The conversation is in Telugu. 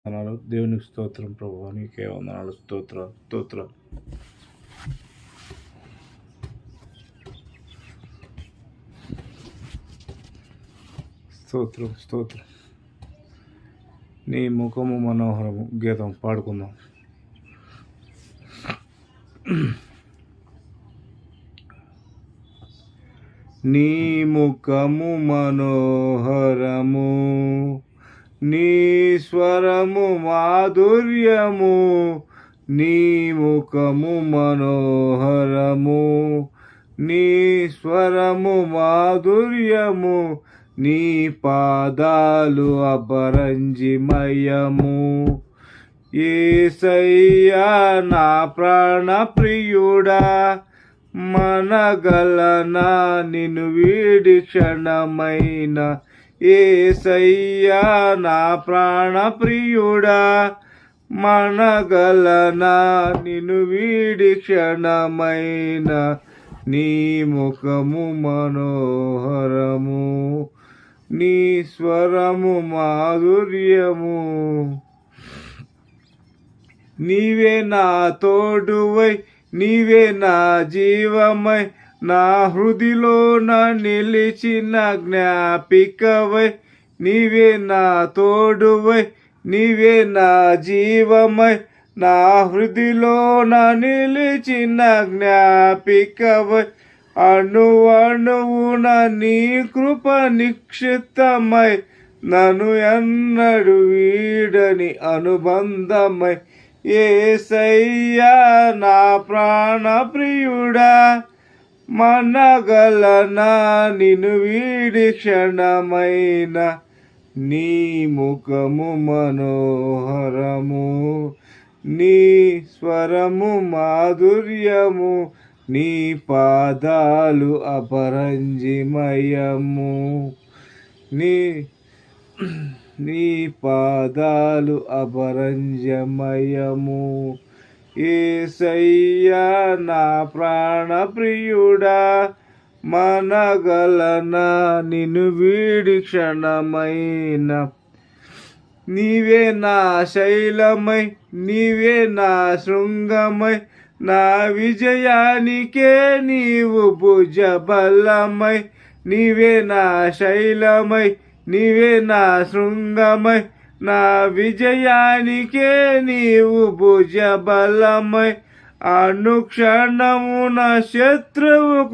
వందనాలు. దేవునికి స్తోత్రం ప్రభువా, నీకే వందనాలు. స్తోత్రాలు స్తోత్రాలు. స్తోత్రం స్తోత్రం. నీ ముఖము మనోహరము గీతం పాడుకుందాం. నీ ముఖము మనోహరము, నీ స్వరము మాధుర్యము. నీ ముఖము మనోహరము, నీ స్వరము మాధుర్యము. నీ పాదాలు అపరంజిమయము. యేసయ్యా నా ప్రాణ ప్రియుడా, మనగలనా నిన్ను వీడి క్షణమైన. యేసయ్యా నా ప్రాణ ప్రియుడా, మనగలనా నిన్ను వీడి క్షణమైన. నీ ముఖము మనోహరము, నీ స్వరము మాధుర్యము. నీవే నా తోడువై, నీవే నా జీవమై, నా హృదిలోన నిలిచిన జ్ఞాపికవై. నీవే నా తోడువై, నీవే నా జీవమై, నా హృదిలోన నిలిచిన జ్ఞాపికవై. అణువణువున నీ కృప నిక్షిప్తమై, నన్ను ఎన్నడు వీడని అనుబంధమై. యేసయ్యా నా ప్రాణ ప్రియుడా, మనగలనా నిన్ను వీడి క్షణమైన. నీ ముఖము మనోహరము, నీ స్వరము మాధుర్యము. నీ పాదాలు అపరంజిమయము, నీ పాదాలు అపరంజమయము. యేసయ్యా నా ప్రాణ ప్రియుడా, మనగలనా నిన్ను వీడి క్షణమైన. నీవే నా శైలమై, నీవే నా శృంగమై, నా విజయానికే నీవు భుజబలమై. నీవే నా శైలమై, నీవే నా శృంగమై, నా విజయానికే నీవు భుజబలమై. అనుక్షణము నా శత్రువుకు